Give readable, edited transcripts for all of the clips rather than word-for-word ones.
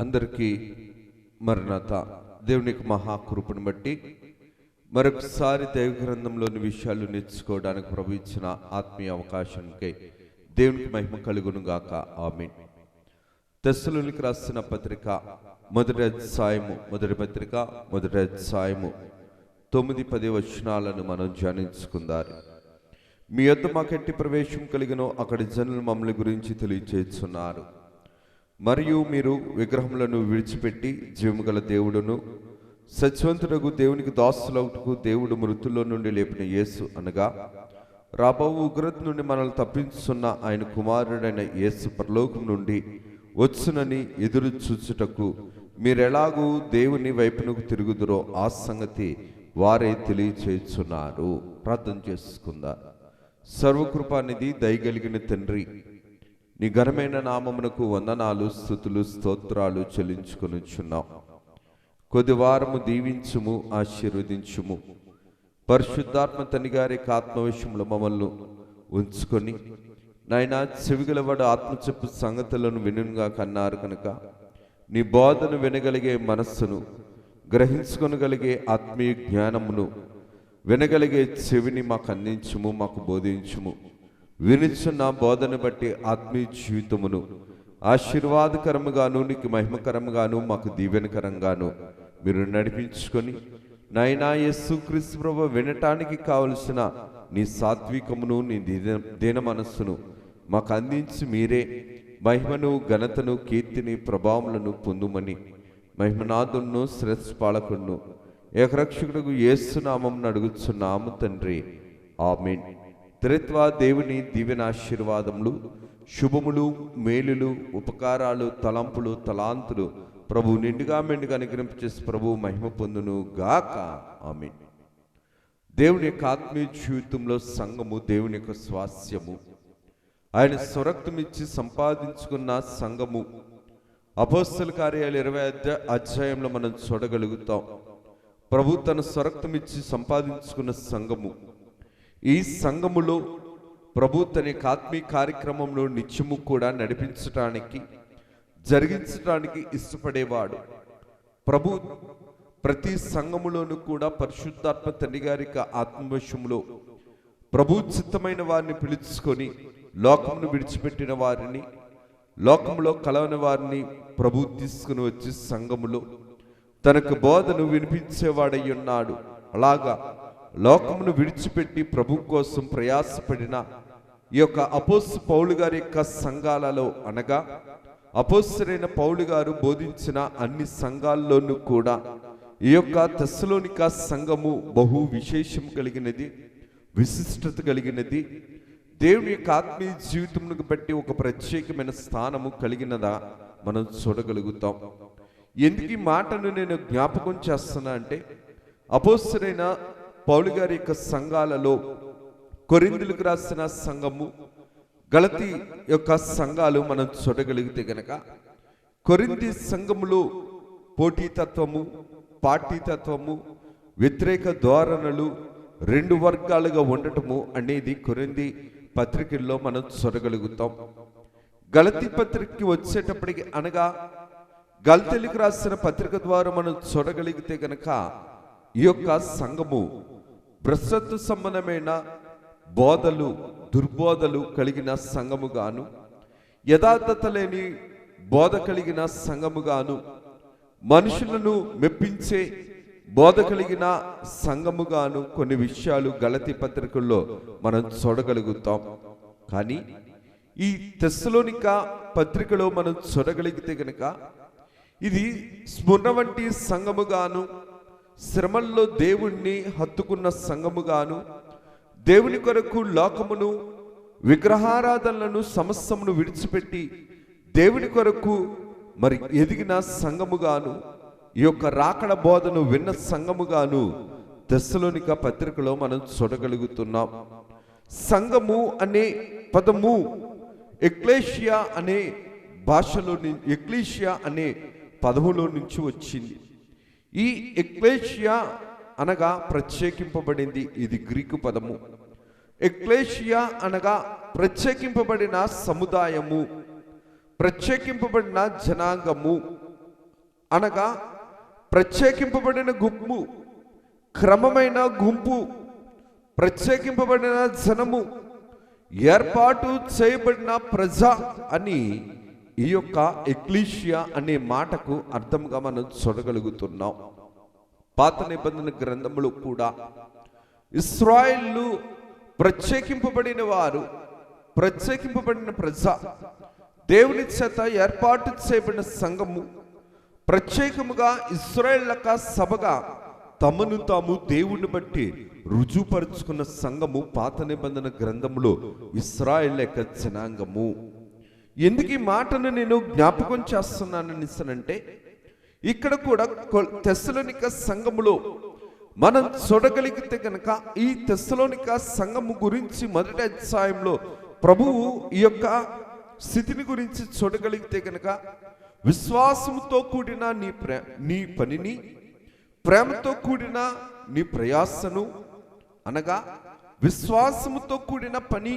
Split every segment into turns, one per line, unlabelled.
అందరికీ మరణాత. దేవుని యొక్క మహాకృపను బట్టి మరొకసారి దైవ గ్రంథంలోని విషయాలు నేర్చుకోవడానికి ప్రభు ఇచ్చిన ఆత్మీయ అవకాశానికి దేవునికి మహిమ కలుగును గాక. ఆమేన్. తెస్సలోనికి రాసిన పత్రిక మొదటి అధ్యాయము 9-10 వచనాలను మనం ధ్యానించుకుందాం. మీ యొద్ద మాకెట్టి ప్రవేశం కలిగినో అక్కడి జనులు మమ్మల్ని గురించి తెలియచేస్తున్నారు. మరియు మీరు విగ్రహములను విడిచిపెట్టి జీవముగల దేవుడును సత్యవంతుడగు దేవునికి దాసులవుటకు దేవుడు మృతుల్లో నుండి లేపిన యేసు అనగా రాబో ఉగ్రత నుండి మనల్ని తప్పించున్న ఆయన కుమారుడైన యేసు పరలోకం నుండి వచ్చునని ఎదురు చూచుటకు మీరెలాగూ దేవుని వైపునకు తిరుగుదురో ఆ సంగతి వారే తెలియచేస్తున్నారు. ప్రార్థన చేసుకుందాం. సర్వకృపానిధి దయగలిగిన తండ్రి, నీ ఘనమైన నామమునకు వందనాలు, స్తుతులు, స్తోత్రాలు చెల్లించుకొనుచున్నాం. కొద్ది వారము దీవించుము, ఆశీర్వదించుము. పరిశుద్ధాత్మ తండ్రి గారి ఆత్మవిషయంలో మమ్మల్ని ఉంచుకొని నాయనా చెవిగలవాడు ఆత్మ చెప్పు సంగతులను వినుగా కన్నారు కనుక నీ బోధను వినగలిగే మనస్సును, గ్రహించుకొనగలిగే ఆత్మీయ జ్ఞానమును, వినగలిగే చెవిని మాకు అందించుము, మాకు బోధించుము. వినిచున్న బోధన బట్టి ఆత్మీయ జీవితమును ఆశీర్వాదకరముగాను నీకు మహిమకరముగాను మాకు దీవెనకరంగాను మీరు నడిపించుకొని నాయనా యేసుక్రీస్తు ప్రభువు వినటానికి కావలసిన నీ సాత్వికమును, నీ దీన మనస్సును మాకు అందించి మీరే మహిమను, ఘనతను, కీర్తిని, ప్రభావములను పొందుమని మహిమనాథులను, శ్రేష్ఠ పాలకుడును ఏకరక్షకుడు యేసు నామమున అడుగుచున్నాము తండ్రి. ఆమేన్. త్రిత్వ దేవుని దీవెనాశీర్వాదములు, శుభములు, మేలులు, ఉపకారాలు, తలంపులు, తలాంతులు ప్రభు నిండుగా మెండుగా అనుగ్రహించేసి ప్రభు మహిమ పొందును గాక. ఆమేన్. దేవుని యొక్క ఆత్మీయ జీవితంలో సంఘము దేవుని యొక్క స్వాస్యము. ఆయన స్వరక్తమిచ్చి సంపాదించుకున్న సంఘము అపోస్తల కార్యాలు 20వ అధ్యాయంలో మనం చూడగలుగుతాం. ప్రభు తన స్వరక్తమిచ్చి సంపాదించుకున్న సంఘము. ఈ సంఘములో ప్రభు తన ఆత్మీయ కార్యక్రమంలో నిత్యము కూడా నడిపించటానికి, జరిగించటానికి ఇష్టపడేవాడు. ప్రభు ప్రతి సంఘములోనూ కూడా పరిశుద్ధాత్మ తండ్రి గారి ఆత్మవశములో ప్రభు చిత్తమైన వారిని పిలుచుకొని లోకమును విడిచిపెట్టిన వారిని, లోకములో కలవని వారిని ప్రభు తీసుకుని వచ్చి సంఘములో తనకు బోధను వినిపించేవాడై ఉన్నాడు. అలాగా లోకమును విడిచిపెట్టి ప్రభు కోసం ప్రయాసపడిన ఈ యొక్క అపోస్తలు పౌలు గారి యొక్క సంఘాలలో, అనగా అపోస్తలుడైన పౌలు గారు బోధించిన అన్ని సంఘాల్లోనూ కూడా ఈ యొక్క తెస్సలోనిక సంఘము బహు విశేషం కలిగినది, విశిష్టత కలిగినది. దేవుని యొక్క ఆత్మీయ జీవితమును బట్టి ఒక ప్రత్యేకమైన స్థానము కలిగినదా మనం చూడగలుగుతాం. ఎందుకు ఈ మాటను నేను జ్ఞాపకం చేస్తున్నా అంటే, అపోస్తలుడైన పౌలు గారి యొక్క సంఘాలలో కొరింథీయులకు రాసిన సంఘము, గలతీ యొక్క సంఘాలు మనం చూడగలిగితే గనక కొరింథీ సంఘములో పోటీతత్వము, పార్టీతత్వము, వ్యతిరేక ధోరణులు రెండు వర్గాలుగా ఉండటము అనేది కొరింథీ పత్రికల్లో మనం చూడగలుగుతాం. గలతీ పత్రికకి వచ్చేటప్పటికి, అనగా గలతీయులకు రాసిన పత్రిక ద్వారా మనం చూడగలిగితే గనక ఈ యొక్క సంఘము భ్రష్టత్వ సంబంధమైన బోధలు, దుర్బోధలు కలిగిన సంఘముగాను, యథార్థత లేని బోధ కలిగిన సంఘముగాను, మనుషులను మెప్పించే బోధ కలిగిన సంఘముగాను కొన్ని విషయాలు గలతీ పత్రికల్లో మనం చూడగలుగుతాం. కానీ ఈ తెస్సలోనిక పత్రికలో మనం చూడగలిగితే గనక ఇది స్మరణ వంటి సంఘముగాను, శ్రమల్లో దేవుణ్ణి హత్తుకున్న సంఘముగాను, దేవుని కొరకు లోకమును, విగ్రహారాధనలను, సమస్తమును విడిచిపెట్టి దేవుని కొరకు మరి ఎదిగిన సంఘముగాను, ఈ యొక్క రాకడ బోధను విన్న సంఘముగాను తెస్సలోనిక పత్రికలో మనం చూడగలుగుతున్నాం. సంఘము అనే పదము ఎక్లేషియా అనే భాషలో, ఎక్లీషియా అనే పదములో నుంచి వచ్చింది. ఈ ఎక్లేషియా అనగా ప్రత్యేకింపబడింది. ఇది గ్రీకు పదము. ఎక్లేషియా అనగా ప్రత్యేకింపబడిన సముదాయము, ప్రత్యేకింపబడిన జనాంగము, అనగా ప్రత్యేకింపబడిన గుంపు, క్రమమైన గుంపు, ప్రత్యేకింపబడిన జనము, ఏర్పాటు చేయబడిన ప్రజ అని ఈ యొక్క ఎక్లీషియా అనే మాటకు అర్థంగా మనం చూడగలుగుతున్నాం. పాత నిబంధన గ్రంథములు కూడా ఇశ్రాయేలు ప్రత్యేకింపబడిన వారు, ప్రత్యేకింపబడిన ప్రజ, దేవుని చేత ఏర్పాటు చేయబడిన సంఘము, ప్రత్యేకముగా ఇశ్రాయేళ్ల సభగా తమను తాము దేవుని బట్టి రుజువుపరుచుకున్న సంఘము పాత నిబంధన గ్రంథములో ఇశ్రాయేల్ యొక్క జనాంగము. ఎందుకు ఈ మాటను నేను జ్ఞాపకం చేస్తున్నానంటే, ఇక్కడ కూడా తెస్సలోనిక సంఘములో మనం చూడగలిగితే కనుక ఈ తెస్సలోనిక సంఘము గురించి మొదటి అధ్యాయంలో ప్రభువు ఈ యొక్క స్థితిని గురించి చూడగలిగితే కనుక, విశ్వాసముతో కూడిన నీ పనిని, ప్రేమతో కూడిన నీ ప్రయాసను, అనగా విశ్వాసముతో కూడిన పని,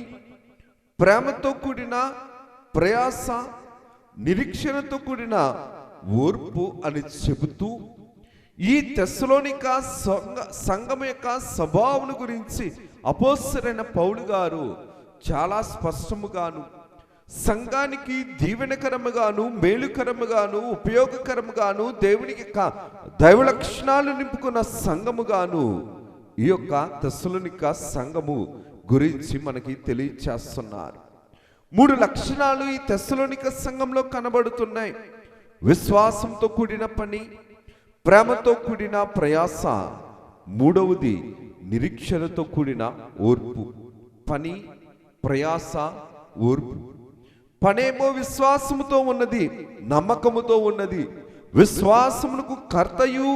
ప్రేమతో కూడిన ప్రయాస, నిరీక్షణతో కూడిన ఓర్పు అని చెబుతూ ఈ తెస్సలోనిక సంఘం యొక్క స్వభావం గురించి అపోస్తలుడైన పౌలు గారు చాలా స్పష్టముగాను, సంఘానికి దీవెనకరముగాను, మేలుకరముగాను, ఉపయోగకరముగాను, దేవునికి దైవ లక్షణాలు నింపుకున్న సంఘముగాను ఈ యొక్క తెస్సలోనిక సంఘము గురించి మనకి తెలియచేస్తున్నారు. 3 లక్షణాలు ఈ తెస్సలోనిక సంఘంలో కనబడుతున్నాయి. విశ్వాసంతో కూడిన పని, ప్రేమతో కూడిన ప్రయాస, మూడవది నిరీక్షణతో కూడిన ఓర్పు. పని, ప్రయాస, ఓర్పు. పనేమో విశ్వాసముతో ఉన్నది, నమ్మకముతో ఉన్నది. విశ్వాసమునకు కర్తయు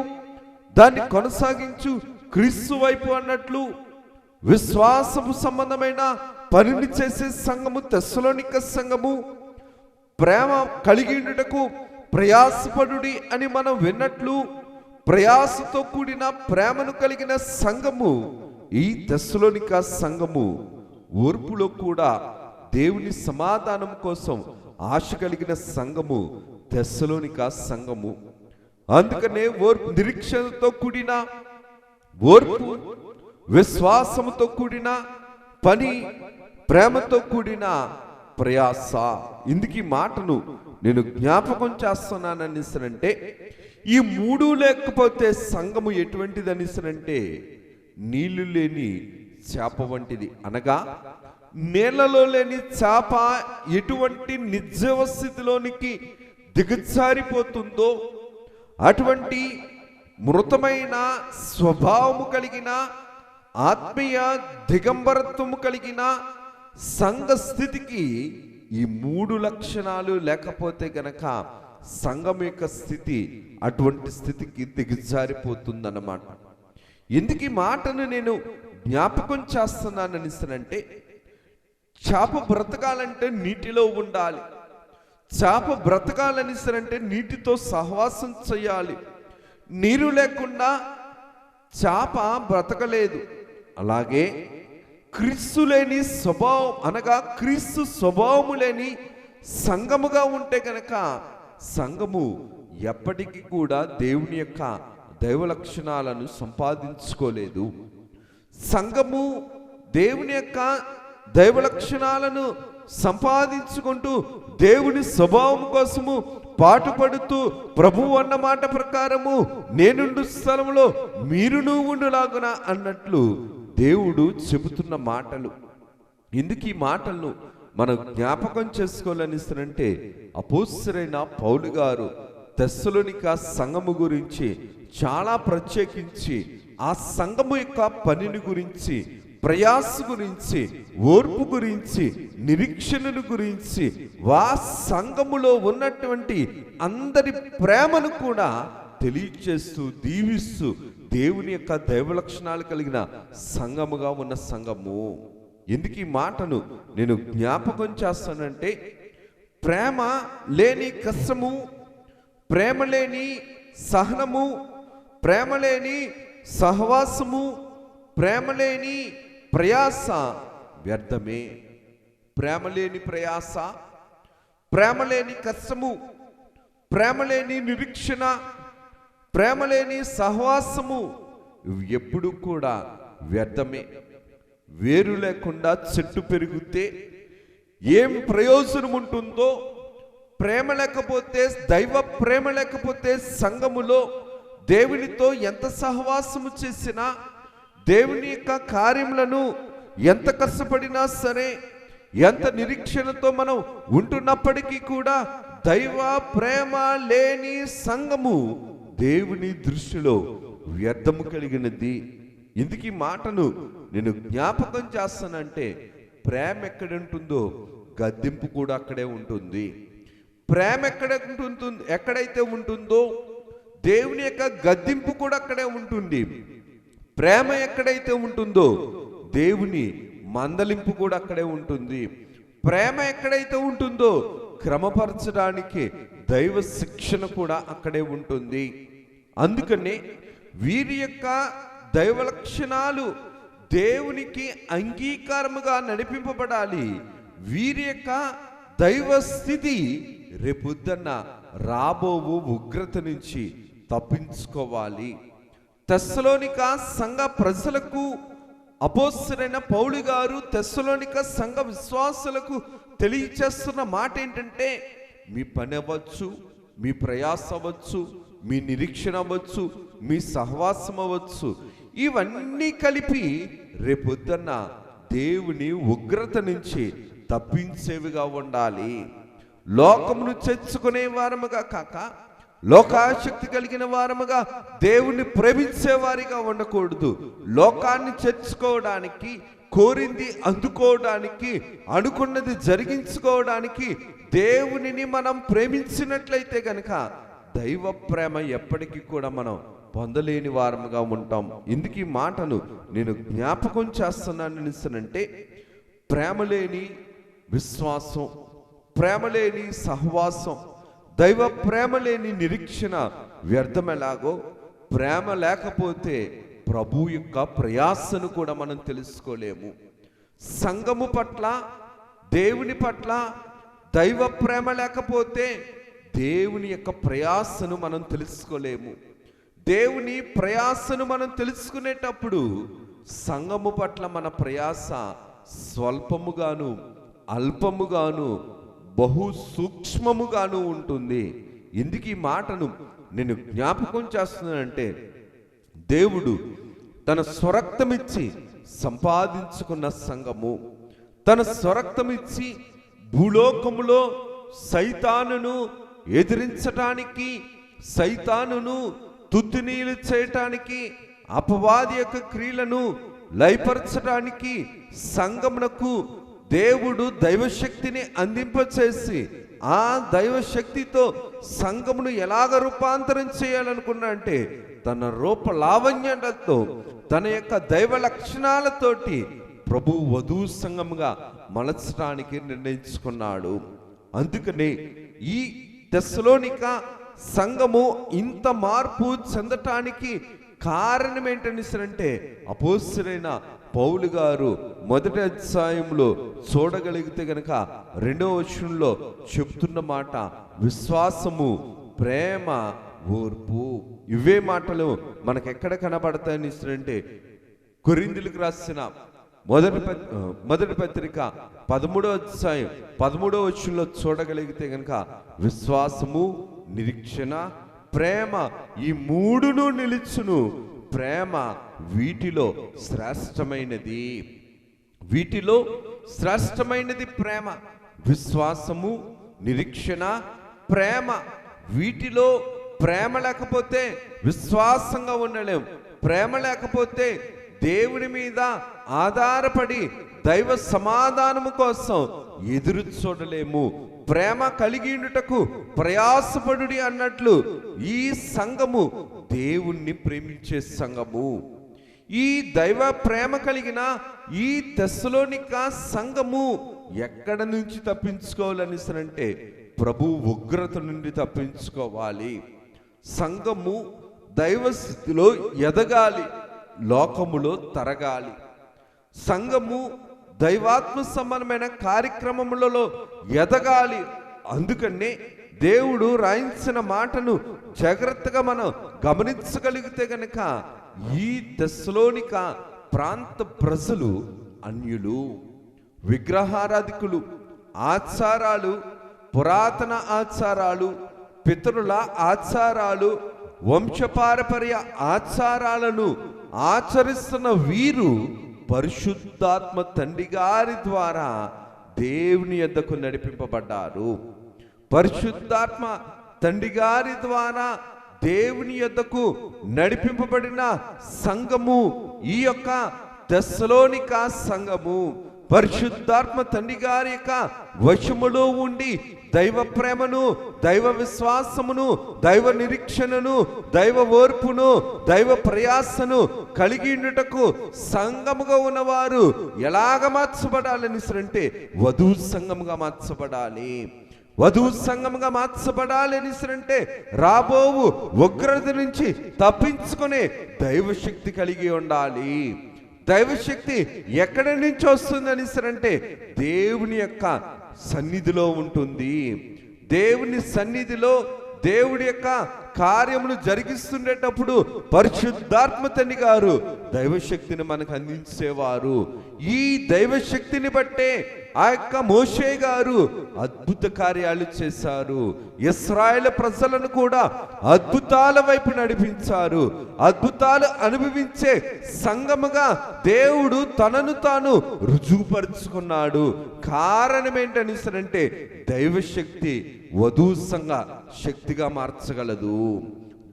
దాన్ని కొనసాగించు క్రీస్తు వైపు అన్నట్లు విశ్వాసము సంబంధమైన పనిని చేసే సంఘము తెస్సలోనిక సంఘము. ప్రేమ కలిగినటకు ప్రయాసపడుడి అని మనం విన్నట్లు ప్రయాసతో కూడిన ప్రేమను కలిగిన సంఘము ఈ తెస్సలోనిక సంఘము. ఓర్పులో కూడా దేవుని సమాధానం కోసం ఆశ కలిగిన సంఘము తెస్సలోనిక సంఘము. అందుకనే ఓర్పు, నిరీక్షణతో కూడిన ఓర్పు, విశ్వాసముతో కూడిన పని, ప్రేమతో కూడిన ప్రయాస. ఇందుకు ఈ మాటను నేను జ్ఞాపకం చేస్తున్నాననిసరంటే, ఈ 3 లేకపోతే సంఘము ఎటువంటిది అనిసరంటే నీళ్లు లేని చేప వంటిది. అనగా నీళ్లలో లేని చేప ఎటువంటి నిర్జీవ స్థితిలోనికి దిగజారిపోతుందో అటువంటి మృతమైన స్వభావము కలిగిన, ఆత్మీయ దిగంబరత్వము కలిగిన సంఘ స్థితికి ఈ 3 లక్షణాలు లేకపోతే గనక సంఘం యొక్క స్థితి అటువంటి స్థితికి దిగజారిపోతుందన్నమాట. ఎందుకు ఈ మాటను నేను జ్ఞాపకం చేస్తున్నాననిసనంటే, చేప బ్రతకాలంటే నీటిలో ఉండాలి. చేప బ్రతకాలనిసరంటే నీటితో సహవాసం చేయాలి. నీరు లేకుండా చేప బ్రతకలేదు. అలాగే క్రీస్తు లేని స్వభావం, అనగా క్రీస్తు స్వభావము లేని సంఘముగా ఉంటే కనుక సంఘము ఎప్పటికీ కూడా దేవుని యొక్క దైవ లక్షణాలను సంపాదించుకోలేదు. సంఘము దేవుని యొక్క దైవ లక్షణాలను సంపాదించుకుంటూ దేవుని స్వభావం కోసము పాటుపడుతూ ప్రభువు అన్న మాట ప్రకారము నేనుండు స్థలంలో మీరును ఉండులాగున అన్నట్లు దేవుడు చెబుతున్న మాటలు. ఎందుకు ఈ మాటలను మనం జ్ఞాపకం చేసుకోవాలనిస్తానంటే, అపోస్తలుడైన పౌలు గారు తెస్సలోనిక సంఘము గురించి చాలా ప్రత్యేకించి ఆ సంఘము యొక్క పనిని గురించి, ప్రయాస గురించి, ఓర్పు గురించి, నిరీక్షణను గురించి, సంఘములో ఉన్నటువంటి అందరి ప్రేమను కూడా తెలియచేస్తూ దీవిస్తూ దేవుని యొక్క దైవ లక్షణాలు కలిగిన సంఘముగా ఉన్న సంఘము. ఎందుకు ఈ మాటను నేను జ్ఞాపకం చేస్తానంటే, ప్రేమ లేని కష్టము, ప్రేమ లేని సహనము, ప్రేమ లేని సహవాసము, ప్రేమ లేని ప్రయాస వ్యర్థమే. ప్రేమ లేని ప్రయాస, ప్రేమ లేని కష్టము, ప్రేమ లేని నిరీక్షణ, ప్రేమ లేని సహవాసము ఎప్పుడు కూడా వ్యర్థమే. వేరు లేకుండా చెట్టు పెరిగితే ఏం ప్రయోజనం ఉంటుందో, ప్రేమ లేకపోతే, దైవ ప్రేమ లేకపోతే సంఘములో దేవునితో ఎంత సహవాసము చేసినా, దేవుని యొక్క కార్యములను ఎంత కష్టపడినా సరే, ఎంత నిరీక్షణతో మనం ఉంటున్నప్పటికీ కూడా దైవ ప్రేమ లేని సంఘము దేవుని దృష్టిలో వ్యర్థము కలిగినది. ఇందుకు ఈ మాటను నేను జ్ఞాపకం చేస్తానంటే, ప్రేమ ఎక్కడ ఉంటుందో గద్దింపు కూడా అక్కడే ఉంటుంది. ప్రేమ ఎక్కడైతే ఉంటుందో దేవుని యొక్క గద్దింపు కూడా అక్కడే ఉంటుంది. ప్రేమ ఎక్కడైతే ఉంటుందో దేవుని మందలింపు కూడా అక్కడే ఉంటుంది. ప్రేమ ఎక్కడైతే ఉంటుందో క్రమపరచడానికి దైవ శిక్షణ కూడా అక్కడే ఉంటుంది. అందుకనే వీరి యొక్క దైవ లక్షణాలు దేవునికి అంగీకారముగా నడిపింపబడాలి. వీరి యొక్క దైవ స్థితి రేపొద్దున్న రాబోవు ఉగ్రత నుంచి తప్పించుకోవాలి. తెస్సలోనిక సంఘ ప్రజలకు అపోస్తలుడైన పౌలు గారు తెస్సలోనిక సంఘ విశ్వాసులకు తెలియచేస్తున్న మాట ఏంటంటే, మీ పని అవ్వచ్చు, మీ ప్రయాస అవ్వచ్చు, మీ నిరీక్షణ అవ్వచ్చు, మీ సహవాసం అవ్వచ్చు, ఇవన్నీ కలిపి రేపొద్దున్న దేవుని ఉగ్రత నుంచి తప్పించేవిగా ఉండాలి. లోకమును చేర్చుకునే వారముగా కాక, లోకాశక్తి కలిగిన వారముగా దేవుణ్ణి ప్రేమించే వారిగా ఉండకూడదు. లోకాన్ని చేర్చుకోవడానికి, కోరింది అందుకోవడానికి, అనుకున్నది జరిగించుకోవడానికి దేవునిని మనం ప్రేమించినట్లయితే గనక దైవ ప్రేమ ఎప్పటికీ కూడా మనం పొందలేని వారముగా ఉంటాం. ఇందుకు ఈ మాటను నేను జ్ఞాపకం చేస్తున్నానంటే, ప్రేమ లేని విశ్వాసం, ప్రేమ లేని సహవాసం, దైవ ప్రేమ లేని నిరీక్షణ వ్యర్థమెలాగో, ప్రేమ లేకపోతే ప్రభు యొక్క ప్రయాసను కూడా మనం తెలుసుకోలేము. సంఘము పట్ల, దేవుని పట్ల దైవ ప్రేమ లేకపోతే దేవుని యొక్క ప్రయాసను మనం తెలుసుకోలేము. దేవుని ప్రయాసను మనం తెలుసుకునేటప్పుడు సంఘము పట్ల మన ప్రయాస స్వల్పముగాను, అల్పముగాను, బహు సూక్ష్మముగాను ఉంటుంది. ఎందుకు ఈ మాటను నేను జ్ఞాపకం చేస్తున్నానంటే, దేవుడు తన స్వరక్తమిచ్చి సంపాదించుకున్న సంఘము, తన స్వరక్తమిచ్చి భూలోకములో సైతానును ఎదిరించటానికి, సైతానును తుత్తునీలు చేయటానికి, అపవాది యొక్క క్రియలను లయపరచడానికి సంఘమునకు దేవుడు దైవశక్తిని అందింపచేసి, ఆ దైవశక్తితో సంఘమును ఎలాగ రూపాంతరం చేయాలనుకున్నా అంటే, తన రూప లావణ్యాలతో, తన యొక్క దైవ లక్షణాలతోటి ప్రభు వధువు సంఘముగా మలచడానికి నిర్ణయించుకున్నాడు. అందుకనే ఈ తెస్సలోనిక సంఘము ఇంత మార్పు చెందటానికి కారణం ఏంటనిసరంటే, అపోస్తలుడైన పౌలు గారు మొదటి అధ్యాయంలో చూడగలిగితే గనక 2వ వచనంలో చెప్తున్న మాట విశ్వాసము, ప్రేమ, ఓర్పు. ఇవే మాటలు మనకు ఎక్కడ కనబడతాయని ఇస్తారంటే, కొరింథీయులకు రాసిన మొదటి పత్రిక 13వ అధ్యాయం 13వ వచనంలో చూడగలిగితే గనక విశ్వాసము, నిరీక్షణ, ప్రేమ, ఈ మూడును నిలుచును. ప్రేమ వీటిలో శ్రేష్టమైనది. వీటిలో శ్రేష్టమైనది ప్రేమ. విశ్వాసము, నిరీక్షణ, ప్రేమ. వీటిలో ప్రేమ లేకపోతే విశ్వాసంగా ఉండలేం. ప్రేమ లేకపోతే దేవుని మీద ఆధారపడి దైవ సమాధానము కోసం ఎదురు చూడలేము. ప్రేమ కలిగి ఉండుటకు ప్రయాసపడుడి అన్నట్లు ఈ సంఘము దేవుణ్ణి ప్రేమించే సంఘము. ఈ దైవ ప్రేమ కలిగిన ఈ తెస్సలోనిక సంఘము ఎక్కడ నుంచి తప్పించుకోవాలని అంటే, ప్రభు ఉగ్రత నుండి తప్పించుకోవాలి. సంఘము దైవ స్థితిలో ఎదగాలి, లోకములో తరగాలి. సంఘము దైవాత్మ సంబంధమైన కార్యక్రమములలో ఎదగాలి. అందుకనే దేవుడు రాయించిన మాటను జాగ్రత్తగా మనం గమనించగలిగితే గనక ఈ తెస్సలోనిక ప్రాంత ప్రజలు అన్యులు, విగ్రహారాధికులు, ఆచారాలు, పురాతన ఆచారాలు, పితరుల ఆచారాలు, వంశపారపర్య ఆచారాలను ఆచరిస్తున్న వీరు పరిశుద్ధాత్మ తండ్రి గారి ద్వారా దేవుని యొద్దకు నడిపింపబడ్డారు. పరిశుద్ధాత్మ తండ్రి గారి ద్వారా దేవుని యొద్దకు నడిపింపబడిన సంఘము ఈ యొక్క తెస్సలోనిక సంఘము. పరిశుద్ధాత్మ తండ్రి గారి యొక్క వశములో ఉండి దైవ ప్రేమను, దైవ విశ్వాసమును, దైవ నిరీక్షణను, దైవ ఓర్పును, దైవ ప్రయాసను కలిగి ఉండుటకు సంఘముగా ఉన్నవారు ఎలాగ మార్చబడాలని అంటే వధువు సంఘముగా మార్చబడాలి. వధువు సంఘముగా మార్చబడాలి అని అంటే రాబోవు ఉగ్రత నుంచి తప్పించుకునే దైవశక్తి కలిగి ఉండాలి. దైవశక్తి ఎక్కడి నుంచి వస్తుందని అంటే దేవుని యొక్క సన్నిధిలో ఉంటుంది. దేవుని సన్నిధిలో దేవుడి యొక్క కార్యములు జరిగిస్తుండేటప్పుడు పరిశుద్ధాత్మ తండ్రి గారు దైవశక్తిని మనకు అందించేవారు. ఈ దైవశక్తిని బట్టే ఆ యొక్క మోషే గారు అద్భుత కార్యాలు చేశారు. ఇశ్రాయేలు ప్రజలను కూడా అద్భుతాల వైపు నడిపించారు. అద్భుతాలు అనుభవించే సంఘముగా దేవుడు తనను తాను రుజువుపరుచుకున్నాడు. కారణం ఏంటని అంటే దైవశక్తి వధువు సంఘ శక్తిగా మార్చగలదు.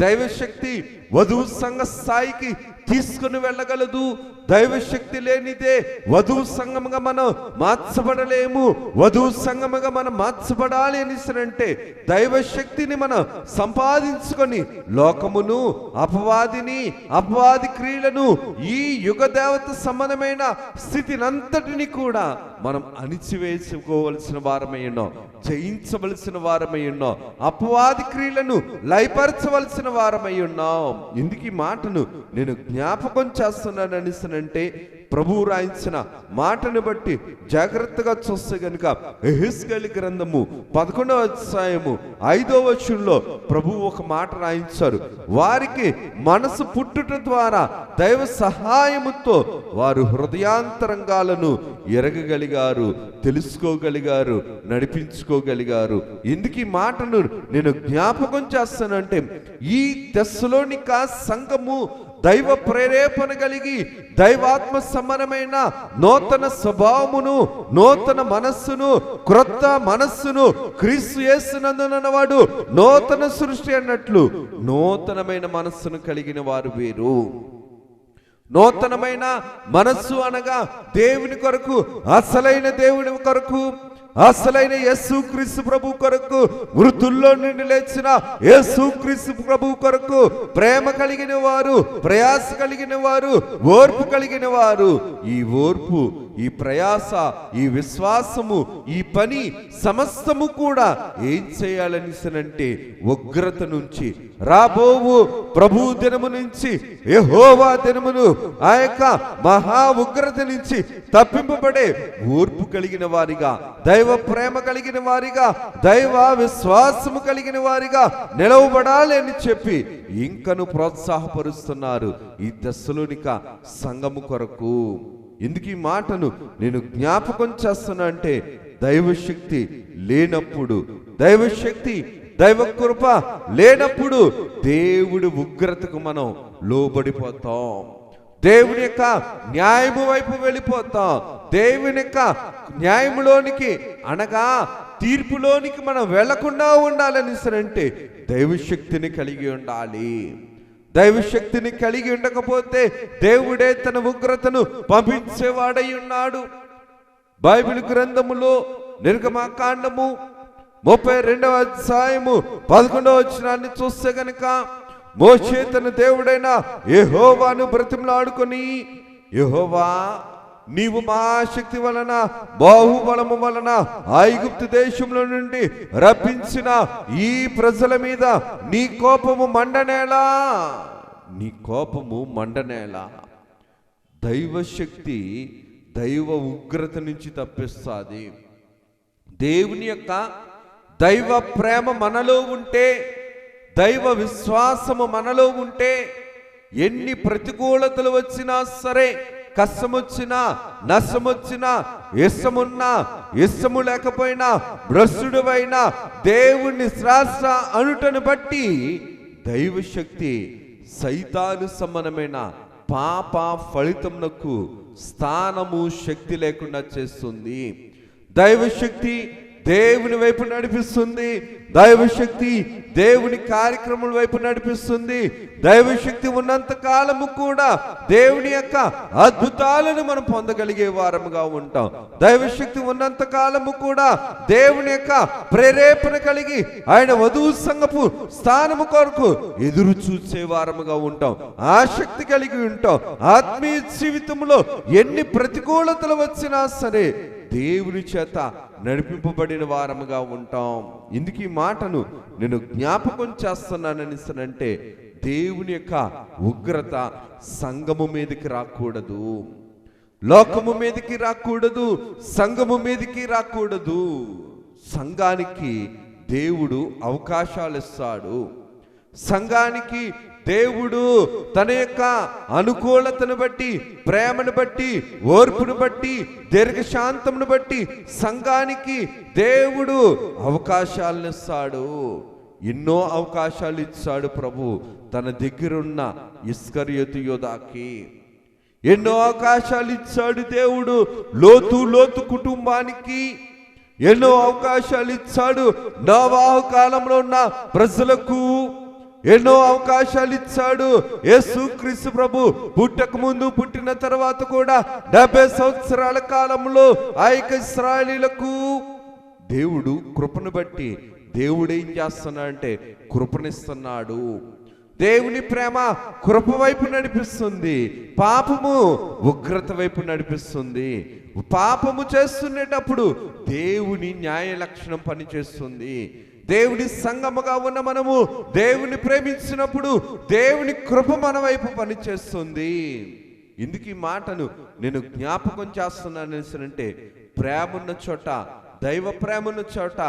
దైవశక్తి వధువు సంఘ స్థాయికి తీసుకుని వెళ్ళగలదు. దైవశక్తి లేనిదే వధువు సంఘముగా మనం మార్చబడలేము. వధువు సంఘముగా మనం మార్చబడాలి అని అంటే దైవశక్తిని మనం సంపాదించుకొని లోకమును, అపవాదిని, అపవాది క్రియలను, ఈ యుగ దేవత సంబంధమైన స్థితినంతటిని కూడా మనం అణిచివేసుకోవలసిన వారమై ఉన్నాం, జయించవలసిన వారమై ఉన్నాం, అపవాది క్రియలను లయపరచవలసిన వారమై ఉన్నాం. ఇందుకు ఈ మాటను నేను జ్ఞాపకం చేస్తున్నానని అంటే ప్రభువు రాయించిన మాటను బట్టి జాగ్రత్తగా చూస్తే గనుక యెహెజ్కేలు గ్రంథము 11వ అధ్యాయము 5వ వచనంలో ప్రభువు ఒక మాట రాయించారు. వారికి మనసు పుట్టుట ద్వారా దైవ సహాయముతో వారు హృదయాంతరంగాలను ఎరగగలిగారు, తెలుసుకోగలిగారు, నడిపించుకోగలిగారు. ఎందుకు ఈ మాటను నేను జ్ఞాపకం చేస్తానంటే ఈ తెస్సలోనిక సంఘము దైవ ప్రేరేపణ కలిగి దైవాత్మ సంబంధమైన నూతన స్వభావమును, నూతన మనస్సును, క్రొత్త మనస్సును క్రీస్తు యేసునందున్నవాడు నూతన సృష్టి అన్నట్లు నూతనమైన మనస్సును కలిగిన వారు వీరు. నూతనమైన మనస్సు అనగా దేవుని కొరకు, అసలైన దేవుని కొరకు, అసలైన యేసుక్రీస్తు ప్రభు కొరకు, మృతుల్లో నుండి లేచిన యేసుక్రీస్తు ప్రభు కొరకు ప్రేమ కలిగిన వారు, ప్రయాస కలిగిన వారు, ఓర్పు కలిగిన వారు. ఈ ఓర్పు, ఈ ప్రయాస, ఈ విశ్వాసము, ఈ పని సమస్తము కూడా ఏం చేయాలని అంటే ఉగ్రత నుంచి, రాబోవు ప్రభు దినము నుంచి, యెహోవా దినమును, ఆ యొక్క మహా ఉగ్రత నుంచి తప్పింపబడే ఓర్పు కలిగిన వారిగా, దైవ ప్రేమ కలిగిన వారిగా, దైవ విశ్వాసము కలిగిన వారిగా నిలవబడాలి అని చెప్పి ఇంకను ప్రోత్సాహపరుస్తున్నారు ఈ తెస్సలోనిక సంఘము కొరకు. ఎందుకు ఈ మాటను నేను జ్ఞాపకం చేస్తున్నా అంటే దైవశక్తి లేనప్పుడు, దైవశక్తి, దైవ కృప లేనప్పుడు దేవుడి ఉగ్రతకు మనం లోబడిపోతాం. దేవుని యొక్క న్యాయము వైపు వెళ్ళిపోతాం. దేవుని యొక్క న్యాయములోనికి అనగా తీర్పులోనికి మనం వెళ్లకుండా ఉండాలని అంటే దైవశక్తిని కలిగి ఉండాలి. దైవశక్తిని కలిగి ఉండకపోతే దేవుడే తన ఉగ్రతను పంపించేవాడై ఉన్నాడు. బైబిల్ గ్రంథములో నిర్గమకాండము 32వ అధ్యాయము 11వ వచనాన్ని చూస్తే గనుక మోషే తన దేవుడైన యెహోవాను బ్రతిమలాడుకొని, యెహోవా నీవు మా శక్తి వలన, బాహుబలము వలన ఐగుప్తు దేశంలో నుండి రప్పించిన ఈ ప్రజల మీద నీ కోపము మండనేలా, నీ కోపము మండనేలా. దైవశక్తి దైవ ఉగ్రత నుంచి తప్పిస్తుంది. దేవుని యొక్క దైవ ప్రేమ మనలో ఉంటే, దైవ విశ్వాసము మనలో ఉంటే, ఎన్ని ప్రతికూలతలు వచ్చినా సరే, కష్టం వచ్చినా, నష్టం వచ్చినా, ఇష్టమున్నా ఇష్టము లేకపోయినా, భ్రష్టుడైనా దేవుణ్ణి శ్రాష్ట అనుటను బట్టి దైవశక్తి సైతాను సమానమైన పాప ఫలితమునకు స్థానము, శక్తి లేకుండా చేస్తుంది. దైవశక్తి దేవుని వైపు నడిపిస్తుంది. దైవశక్తి దేవుని కార్యక్రమం వైపు నడిపిస్తుంది. దైవశక్తి ఉన్నంత కాలము కూడా దేవుని యొక్క అద్భుతాలను మనం పొందగలిగే వారముగా ఉంటాం. దైవశక్తి ఉన్నంత కాలము కూడా దేవుని యొక్క ప్రేరేపణ కలిగి ఆయన వధువు సంఘపు స్థానము కొరకు ఎదురు చూసే వారముగా ఉంటాం. ఆసక్తి కలిగి ఉంటాం. ఆత్మీయ జీవితంలో ఎన్ని ప్రతికూలతలు వచ్చినా సరే దేవుని చేత నడిపింపబడిన వారముగా ఉంటాం. ఇందుకు ఈ మాటను నేను జ్ఞాపకం చేస్తున్నానంటే, దేవుని యొక్క ఉగ్రత సంఘము మీదకి రాకూడదు, లోకము మీదకి రాకూడదు, సంఘము మీదకి రాకూడదు. సంఘానికి దేవుడు అవకాశాలు ఇస్తాడు. సంఘానికి దేవుడు తన యొక్క అనుకూలతను బట్టి, ప్రేమను బట్టి, ఓర్పును బట్టి, దీర్ఘశాంతమును బట్టి సంఘానికి దేవుడు అవకాశాలను ఇస్తాడు. ఎన్నో అవకాశాలు ఇచ్చాడు ప్రభు తన దగ్గరున్న ఇస్కరియోతు యోధాకి. ఎన్నో అవకాశాలు ఇచ్చాడు దేవుడు లోతు కుటుంబానికి. ఎన్నో అవకాశాలు ఇచ్చాడు నోవాహు కాలంలో ఉన్న ప్రజలకు. ఎన్నో అవకాశాలు ఇచ్చాడు యేసుక్రీస్తు ప్రభు పుట్టక ముందు, పుట్టిన తర్వాత కూడా 70 సంవత్సరాల కాలంలో ఆ యొక్క ఇశ్రాయేలీయులకు దేవుడు కృపను బట్టి దేవుడు ఏం చేస్తున్నాడంటే కృపనిస్తున్నాడు. దేవుని ప్రేమ కృప వైపు నడిపిస్తుంది, పాపము ఉగ్రత వైపు నడిపిస్తుంది. పాపము చేస్తున్నప్పుడు దేవుని న్యాయ లక్షణం పనిచేస్తుంది. దేవుని సంగముగా ఉన్న మనము దేవుని ప్రేమించినప్పుడు దేవుని కృప మన వైపు పనిచేస్తుంది. ఇందుకు ఈ మాటను నేను జ్ఞాపకం చేస్తున్నానంటే, ప్రేమ ఉన్న చోట, దైవ ప్రేమ ఉన్న చోట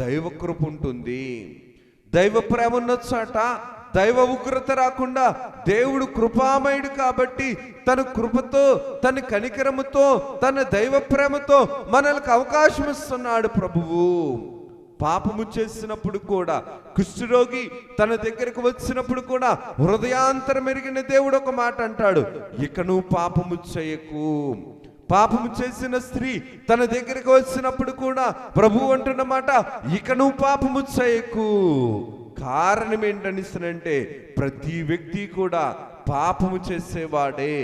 దైవ కృప ఉంటుంది. దైవ ప్రేమ ఉన్న చోట దైవ ఉగ్రత రాకుండా దేవుడు కృపామయుడు కాబట్టి తన కృపతో, తన కనికరముతో, తన దైవ ప్రేమతో మనలకు అవకాశం ఇస్తున్నాడు ప్రభువు. పాపము చేసినప్పుడు కూడా, కుష్ఠరోగి తన దగ్గరకు వచ్చినప్పుడు కూడా హృదయాంతరం ఎరిగిన దేవుడు ఒక మాట అంటాడు, ఇక నువ్వు పాపము చేయకు. పాపము చేసిన స్త్రీ తన దగ్గరకు వచ్చినప్పుడు కూడా ప్రభు అంటున్న మాట, ఇక నువ్వు పాపము చేయకు. కారణం ఏంటనిస్తానంటే, ప్రతి వ్యక్తి కూడా పాపము చేసేవాడే.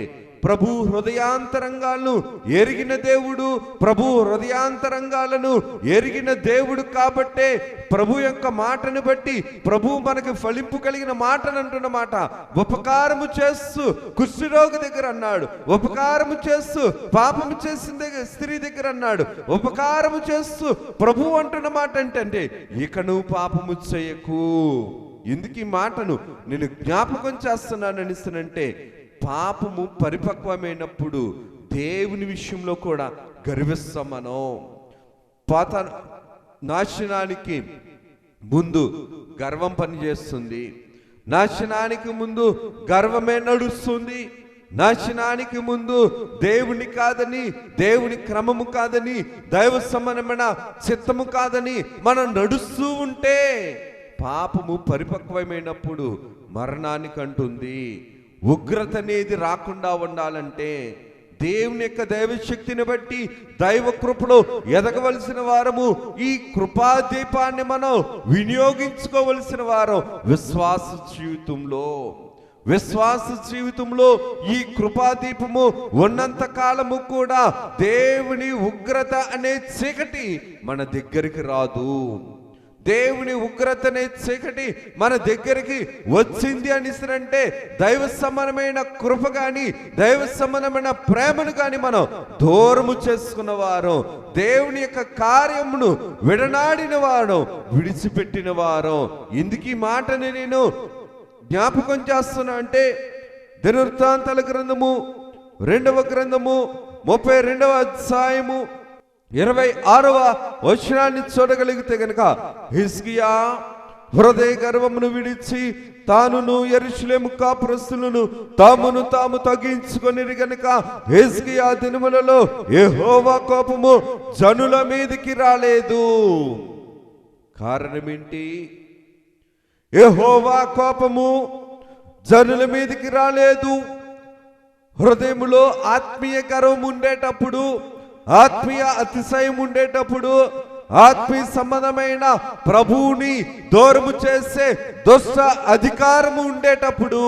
ప్రభు హృదయాంతరంగాలను ఎరిగిన దేవుడు, ప్రభు హృదయాంతరంగాలను ఎరిగిన దేవుడు కాబట్టే ప్రభు యొక్క మాటను బట్టి ప్రభు మనకు ఫలింపు కలిగిన మాటను అంటున్న మాట. ఉపకారము చేస్తూ కుష్ఠరోగి దగ్గర అన్నాడు, ఉపకారము చేస్తూ పాపము చేసిన స్త్రీ దగ్గర అన్నాడు, ఉపకారము చేస్తూ ప్రభు అంటున్న మాట ఏంటంటే, ఇక నువ్వు పాపము చేయకు. ఎందుకు ఈ మాటను నేను జ్ఞాపకం చేస్తున్నానంటే, పాపము పరిపక్వమైనప్పుడు దేవుని విషయంలో కూడా గర్విస్తాం మనం. పాత నాశనానికి ముందు గర్వం పనిచేస్తుంది, నాశనానికి ముందు గర్వమే నడుస్తుంది. నాశనానికి ముందు దేవుని కాదని, దేవుని క్రమము కాదని, దైవ సమానమైన చిత్తము కాదని మనం నడుస్తూ ఉంటే పాపము పరిపక్వమైనప్పుడు మరణానికి అంటుంది. ఉగ్రత అనేది రాకుండా ఉండాలంటే దేవుని యొక్క దైవశక్తిని బట్టి దైవ కృపలో ఎదగవలసిన వారము, ఈ కృపాదీపాన్ని మనం వినియోగించుకోవలసిన వారం విశ్వాస జీవితంలో ఈ కృపాదీపము ఉన్నంత కాలము కూడా దేవుని ఉగ్రత అనే చీకటి మన దగ్గరికి రాదు. దేవుని ఉగ్రతనే చీకటి మన దగ్గరికి వచ్చింది అనిసరంటే దైవ సమానమైన కృప గాని, దైవ సమానమైన ప్రేమను గాని మనం దూరము చేసుకున్న వారం, దేవుని యొక్క కార్యమును విడనాడిన వారం, విడిచిపెట్టిన వారం. ఇందుకు ఈ మాటని నేను జ్ఞాపకం చేస్తున్నా అంటే, దినవృత్తాంతాల గ్రంథము 2వ గ్రంథము 32వ అధ్యాయము 26వ వచనాన్ని చూడగలిగితే గనుక, హిజ్కియా హృదయ గర్వమును విడిచి తానును యెరూషలేము కాపురస్తులను తామును తాము తగ్గించుకొనిరి గనుక హిజ్కియా దినములలో యెహోవా కోపము జనుల మీదికి రాలేదు. కారణమేంటి? యెహోవా కోపము జనుల మీదికి రాలేదు. హృదయములో ఆత్మీయ గర్వం ఉండేటప్పుడు, ఆత్మీయ అతిశయం ఉండేటప్పుడు, ఆత్మీయ సంబంధమైన ప్రభువుని దూరము చేసే దుష్ట అధికారము ఉండేటప్పుడు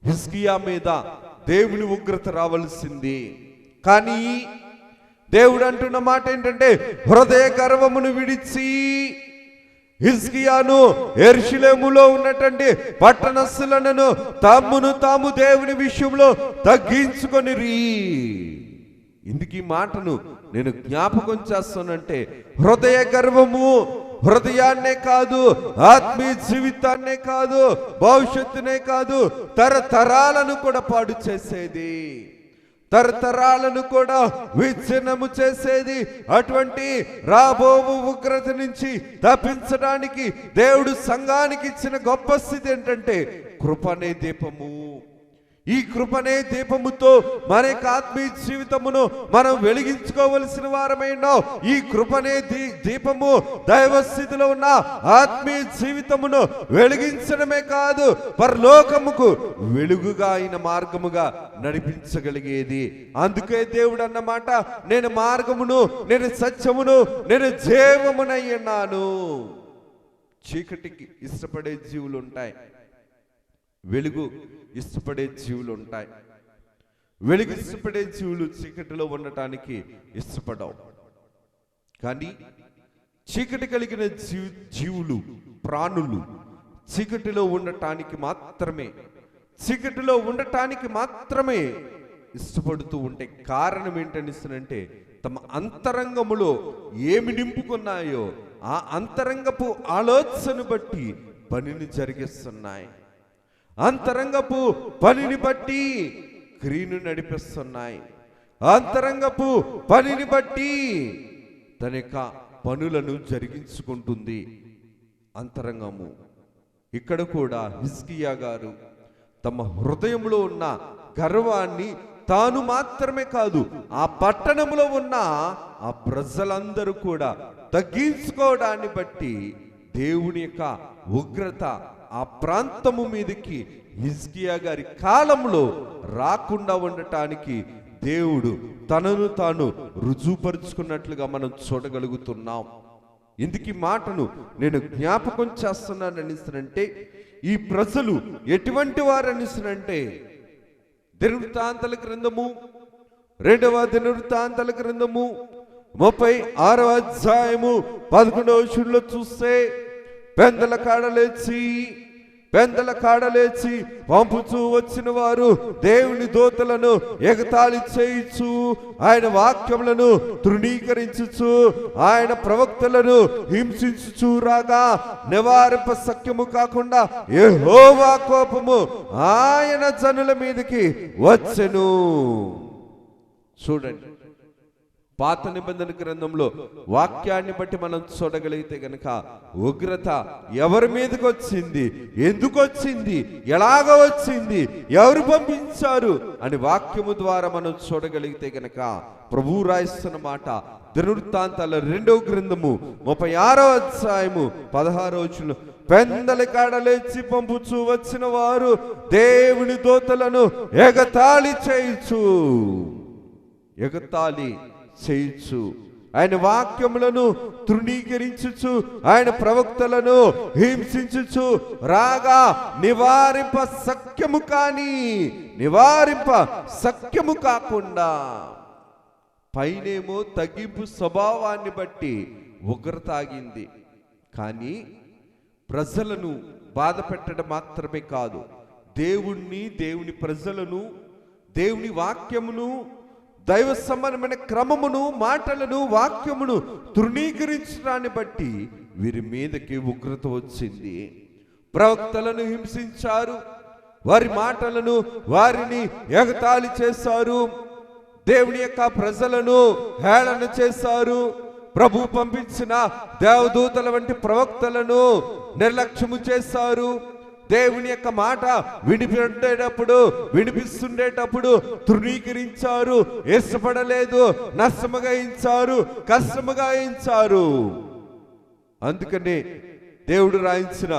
హిజ్కియా మీద దేవుని ఉగ్రత రావాల్సింది. కానీ దేవుడు అంటున్న మాట ఏంటంటే, హృదయ గర్వమును విడిచి హిజ్కియాను యెరూషలేములో ఉన్నటువంటి పట్టణస్థులను తమ్మును తాము దేవుని విషయంలో తగ్గించుకొనిరి. ఇందుకు ఈ మాటను నేను జ్ఞాపకం చేస్తానంటే, హృదయ గర్వము హృదయాన్నే కాదు, ఆత్మీయ జీవితాన్నే కాదు, భవిష్యత్తునే కాదు, తరతరాలను కూడా పాడు చేసేది, తరతరాలను కూడా విచ్ఛిన్నము చేసేది. అటువంటి రాబోవు ఉగ్రత నుంచి తప్పించడానికి దేవుడు సంఘానికి ఇచ్చిన గొప్ప స్థితి ఏంటంటే కృపనే దీపము. ఈ కృపనే దీపముతో మన యొక్క ఆత్మీయ జీవితమును మనం వెలిగించుకోవలసిన వారమైనా, ఈ కృపనే దీపము దైవ స్థితిలో ఉన్న ఆత్మీయ జీవితమును వెలిగించడమే కాదు, పరలోకముకు వెలుగుగా అయిన మార్గముగా నడిపించగలిగేది. అందుకే దేవుడు అన్నమాట, నేను మార్గమును, నేను సత్యమును, నేను జీవమునై ఉన్నాను. చీకటికి ఇష్టపడే జీవులు ఉంటాయి, వెలుగు ఇష్టపడే జీవులు ఉంటాయి. వెలుగు ఇష్టపడే జీవులు చీకటిలో ఉండటానికి ఇష్టపడవు. కానీ చీకటి కలిగిన జీవులు, ప్రాణులు చీకటిలో ఉండటానికి మాత్రమే ఇష్టపడుతూ ఉంటే కారణం ఏంటనిస్తుందంటే, తమ అంతరంగములో ఏమి నింపుకున్నాయో ఆ అంతరంగపు ఆలోచన బట్టి పనిని జరిగిస్తున్నాయి, అంతరంగపు పనిని బట్టి క్రియను నడిపిస్తున్నాయి, అంతరంగపు పనిని బట్టి తన యొక్క పనులను జరిగించుకుంటుంది అంతరంగము. ఇక్కడ కూడా హిజ్కియా గారు తమ హృదయంలో ఉన్న గర్వాన్ని తాను మాత్రమే కాదు, ఆ పట్టణంలో ఉన్న ఆ ప్రజలందరూ కూడా తగ్గించుకోవడాన్ని బట్టి దేవుని యొక్క ఉగ్రత ఆ ప్రాంతము మీదకి హిజ్కియా గారి కాలంలో రాకుండా ఉండటానికి దేవుడు తనను తాను రుజువుపరుచుకున్నట్లుగా మనం చూడగలుగుతున్నాం. ఇందుకు ఈ మాటను నేను జ్ఞాపకం చేస్తున్నాను అనిస్తానంటే, ఈ ప్రజలు ఎటువంటి వారు అనిస్తానంటే, దినవృత్తాంతాల గ్రంథము 2వ దినవృత్తాంతాల గ్రంథము 36వ అధ్యాయము 11వ వచనంలో చూస్తే, పెందల కాడలేచి పంపుచూ వచ్చిన వారు దేవుని దూతలను ఎగతాళి చేయించు, ఆయన వాక్యములను తృణీకరించుచు, ఆయన ప్రవక్తలను హింసించుచు రాగా నివారింప సఖ్యము కాకుండా యెహోవా కోపము ఆయన జనుల మీదకి వచ్చెను. చూడండి, పాత నిబంధన గ్రంథంలో వాక్యాన్ని బట్టి మనం చూడగలిగితే గనక ఉగ్రత ఎవరి మీదకి వచ్చింది, ఎందుకు వచ్చింది, ఎలాగ వచ్చింది, ఎవరు పంపించారు అని వాక్యము ద్వారా మనం చూడగలిగితే గనక ప్రభువు రాయిస్తున్న మాట దినవృత్తాంతాల 2వ గ్రంథము 36వ అధ్యాయము 16వ వచనం, పెందల కాడలేచి పంపుచూ వచ్చిన వారు దేవుని దూతలను ఎగతాళి చేయుచు, ఆయన వాక్యములను తృణీకరించుచు, ఆయన ప్రవక్తలను హింసించుచు రాగా నివారింప సఖ్యము కాకుండా, పైనేమో తగ్గింపు స్వభావాన్ని బట్టి ఉగ్రత ఆగింది. కానీ ప్రజలను బాధ పెట్టడం మాత్రమే కాదు, దేవుని ప్రజలను, దేవుని వాక్యమును, దైవ సంబంధమైన క్రమమును, మాటలను, వాక్యమును తృణీకరించడాన్ని బట్టి వీరి మీదకి ఉగ్రత వచ్చింది. ప్రవక్తలను హింసించారు, వారి మాటలను, వారిని ఎగతాళి చేశారు. దేవుని యొక్క ప్రజలను హేళన చేశారు. ప్రభు పంపించిన దేవదూతల వంటి ప్రవక్తలను నిర్లక్ష్యము చేశారు. దేవుని యొక్క మాట వినిపిస్తుండేటప్పుడు తృణీకరించారు, ఇష్టపడలేదు, నష్టముగా ఇచ్చారు, కష్టముగా ఇచ్చారు. అందుకని దేవుడు రాయించిన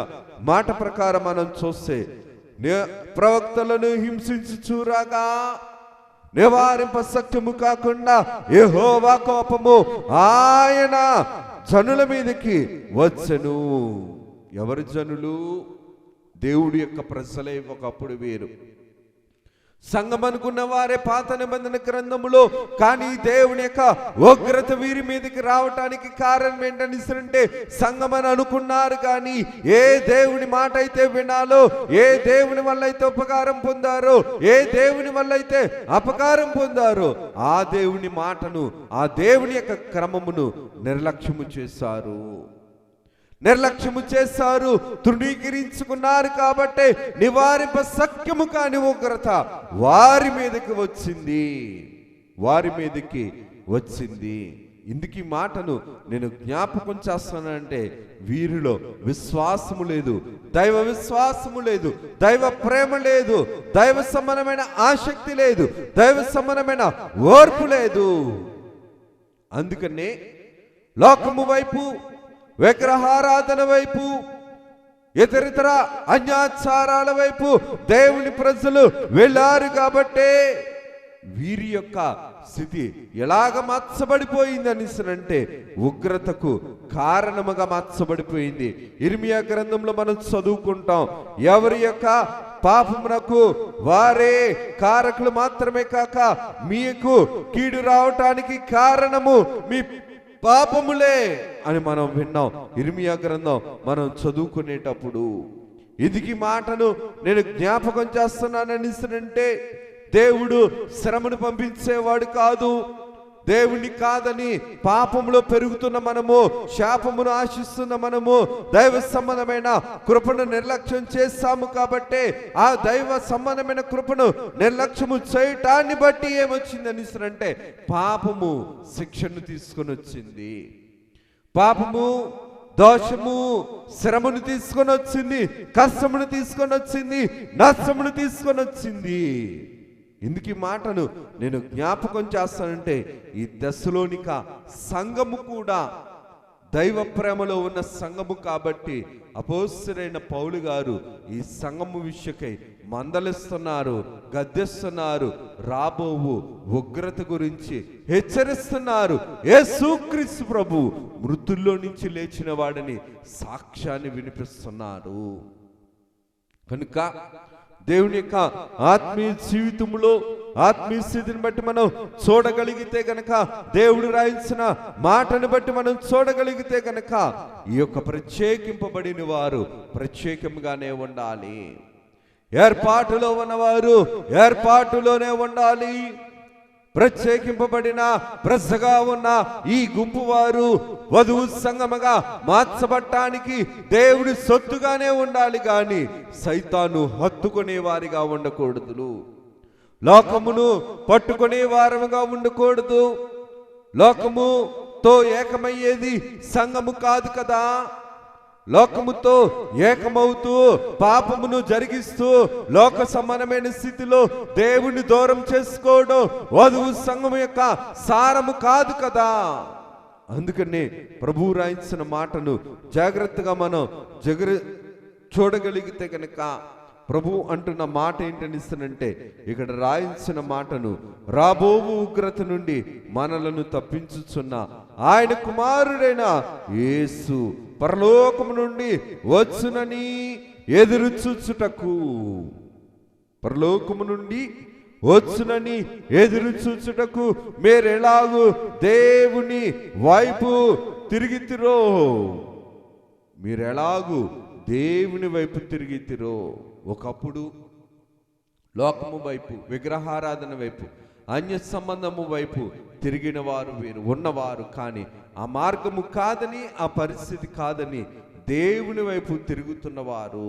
మాట ప్రకారం మనం చూస్తే, ప్రవక్తలను హింసించి చూరాగా నివారింప సత్యము కాకుండా యెహోవా కోపము ఆయన జనుల మీదకి వచ్చెను. ఎవరు జనులు? దేవుడి యొక్క ప్రజలే ఒకప్పుడు వేరు. సంఘం అనుకున్న వారే పాత నిబంధన గ్రంథములో. కానీ దేవుని యొక్క ఉగ్రత వీరి మీదకి రావటానికి కారణం ఏంటంటే, సంఘం అని అనుకున్నారు కానీ ఏ దేవుని మాట అయితే వినాలో, ఏ దేవుని వల్ల అయితే ఉపకారం పొందారో, ఏ దేవుని వల్ల అయితే అపకారం పొందారో ఆ దేవుని మాటను, ఆ దేవుని యొక్క క్రమమును నిర్లక్ష్యము చేశారు, తృణీకరించుకున్నారు. కాబట్టి నివారింప సఖ్యము కాని ఉగ్రత వారి మీదకి వచ్చింది. ఇందుకు ఈ మాటను నేను జ్ఞాపకం చేస్తానంటే, వీరిలో విశ్వాసము లేదు, దైవ విశ్వాసము లేదు, దైవ ప్రేమ లేదు, దైవ సంబంధమైన ఆసక్తి లేదు, దైవ సంబంధమైన ఓర్పు లేదు. అందుకనే లోకము వైపు, విగ్రహారాధన వైపు, ఇతరితర అన్యాచారాల వైపు దేవుని ప్రజలు వెళ్ళారు. కాబట్టి వీరి యొక్క స్థితి ఎలాగ మార్చబడిపోయింది అంటే, ఉగ్రతకు కారణముగా మార్చబడిపోయింది. ఇర్మియా గ్రంథంలో మనం చదువుకుంటాం, ఎవరి యొక్క పాపమునకు వారే కారకులు మాత్రమే కాక మీకు కీడు రావటానికి కారణము మీ పాపములే అని మనం విన్నాం. ఇర్మియా గ్రంథం మనం చదువుకునేటప్పుడు ఇది మాటను నేను జ్ఞాపకం చేస్తున్నానంటే, దేవుడు శ్రమను పంపించేవాడు కాదు. దేవుని కాదని పాపములో పెరుగుతున్న మనము, శాపమును ఆశిస్తున్న మనము దైవ సంబంధమైన కృపను నిర్లక్ష్యం చేస్తాము. కాబట్టి ఆ దైవ సంబంధమైన కృపను నిర్లక్ష్యము చేయటాన్ని బట్టి ఏమొచ్చింది అంటే, పాపము శిక్షను తీసుకొని వచ్చింది. పాపము, దోషము శ్రమను తీసుకొని వచ్చింది, కష్టమును తీసుకొని వచ్చింది, నష్టమును తీసుకొని వచ్చింది. ఇందుకు ఈ మాటను నేను జ్ఞాపకం చేస్తానంటే, ఈ దశలోనిక సంఘము కూడా దైవ ప్రేమలో ఉన్న సంఘము. కాబట్టి అపోస్తలుడైన పౌలు గారు ఈ సంఘము విషయకై మందలిస్తున్నారు, గద్దిస్తున్నారు, రాబోవు ఉగ్రత గురించి హెచ్చరిస్తున్నారు. యేసుక్రీస్తు ప్రభు మృతుల్లో నుంచి లేచిన వాడిని సాక్ష్యాన్ని వినిపిస్తున్నారు. కనుక దేవుని యొక్క ఆత్మీయ జీవితంలో, ఆత్మీయ స్థితిని బట్టి మనం చూడగలిగితే గనక, దేవుడు రాయించిన మాటను బట్టి మనం చూడగలిగితే గనక, ఈ యొక్క ప్రత్యేకింపబడిన వారు ప్రత్యేకంగానే ఉండాలి. ఏర్పాటులో ఉన్నవారు ఏర్పాటులోనే ఉండాలి. ప్రత్యేకింపబడిన ప్రజగా ఉన్న ఈ గుంపు వారు వధువు సంగమగా మార్చబట్టానికి దేవుడి సొత్తుగానే ఉండాలి కానీ సైతాను హత్తుకునే వారిగా ఉండకూడదు. లోకమును పట్టుకునే వారముగా ఉండకూడదు. లోకముతో ఏకమయ్యేది సంఘము కాదు కదా. లోకముతో ఏకమవుతూ పాపమును జరిగిస్తూ లోక సమానమైన స్థితిలో దేవుని దూరం చేసుకోవడం వధువు సంఘము యొక్క సారము కాదు కదా. అందుకనే ప్రభు రాయించిన మాటను జాగ్రత్తగా మనం చూడగలిగితే కనుక, ప్రభు అంటున్న మాట ఏంటనిస్తానంటే, ఇక్కడ రాయించిన మాటను రాబోవు ఉగ్రత నుండి మనలను తప్పించుచున్న ఆయన కుమారుడైన యేసు పరలోకము నుండి వచ్చునని ఎదురు చూచుటకు, పరలోకము నుండి వచ్చునని ఎదురు చూచుటకు మీరెలాగూ దేవుని వైపు తిరిగితిరో, మీరెలాగూ దేవుని వైపు తిరిగితిరో. ఒకప్పుడు లోకము వైపు, విగ్రహారాధన వైపు, అన్య సంబంధము వైపు తిరిగిన వారు వీరు ఉన్నవారు. కానీ ఆ మార్గము కాదని, ఆ పరిస్థితి కాదని దేవుని వైపు తిరుగుతున్నవారు,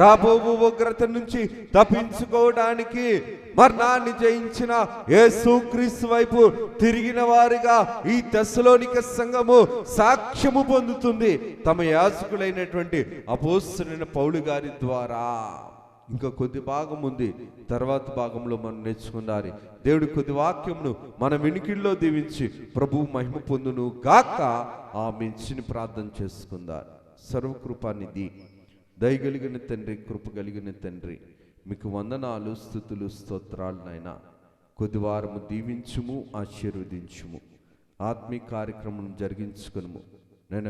రాబోవు ఉగ్రత నుంచి తప్పించుకోవడానికి మరణాన్ని జయించిన యేసుక్రీస్తు వైపు తిరిగిన వారిగా ఈ తెస్సలోనిక సంఘము సాక్ష్యము పొందుతుంది తమ యాజకులైనటువంటి అపోస్తలుడైన పౌలు గారి ద్వారా. ఇంకా కొద్ది భాగం ఉంది, తర్వాత భాగంలో మనం నేర్చుకున్నారు. దేవుడి కొద్ది వాక్యమును మన వినికిల్లో దీవించి ప్రభు మహిమ పొందును గాక. ఆ మించిని ప్రార్థన చేసుకుందారు. సర్వకృపానిధి దయగలిగిన తండ్రి, కృప కలిగిన తండ్రి, మీకు వందనాలు, స్తుతులు, స్తోత్రాలు నాయనా. కొద్ది వారము దీవించుము, ఆశీర్వదించుము. ఆత్మీయ కార్యక్రమం జరిగించుకును నేను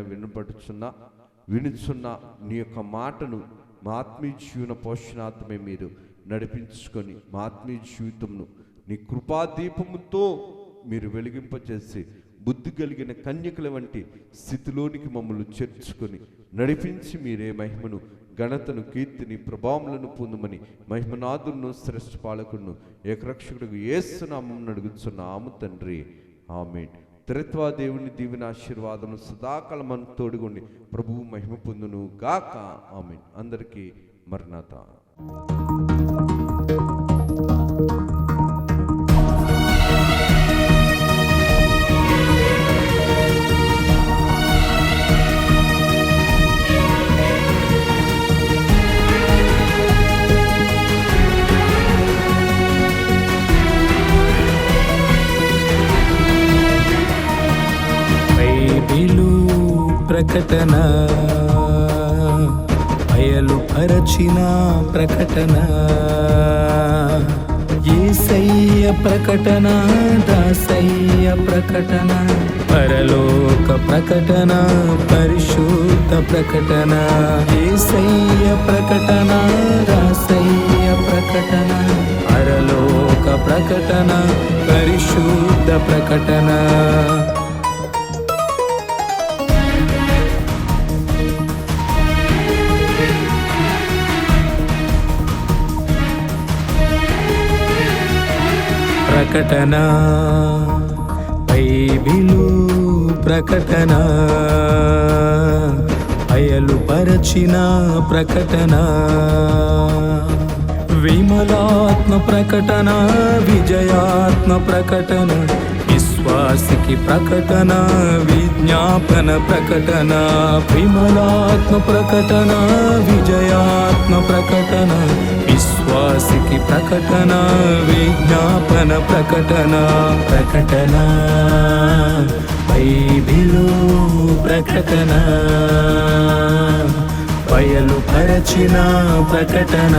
వినుచున్న నీ యొక్క మాటను మా ఆత్మీయ జీవన పోషణార్థమే మీరు నడిపించుకొని మా ఆత్మీయ జీవితంను నీ కృపాదీపముతో మీరు వెలిగింపచేసి బుద్ధి కలిగిన కన్యకల వంటి స్థితిలోనికి మమ్మల్ని చేర్చుకొని నడిపించి మీరే మహిమను, ఘనతను, కీర్తిని, ప్రభావములను పొందమని మహిమనాథులను, శ్రేష్ఠ పాలకులను, ఏకరక్షకుడు యేసు నామమున అడుగుచున్నాము తండ్రి. ఆమేన్. త్రిత్వా దేవుని దీవెన ఆశీర్వాదము సదాకాలం మనకు తోడుగొండి ప్రభువు మహిమ పొందును గాక. ఆమేన్. అందరికీ మరణాత.
ప్రకటన బయలుపరచిన ప్రకటన, యేసయ్య ప్రకటన, దాసయ్య ప్రకటన, పరలోక ప్రకటన, పరిశుద్ధ ప్రకటన, యేసయ్య ప్రకటన, దాసయ్య ప్రకటన, పరలోక ప్రకటన, పరిశుద్ధ ప్రకటన. ప్రకటన బైబిలు ప్రకటన, బయలుపరచిన ప్రకటన, విమలాత్మ ప్రకటన, విజయాత్మ ప్రకటన, విశ్వాసికి ప్రకటన, విజ్ఞాపన ప్రకటన, విమలాత్మ ప్రకటన, విజయాత్మ ప్రకటన, విశ్వాసికి ప్రకటన, విజ్ఞాపన ప్రకటన. ప్రకటన బైబిలు ప్రకటన, బయలుపరచిన ప్రకటన.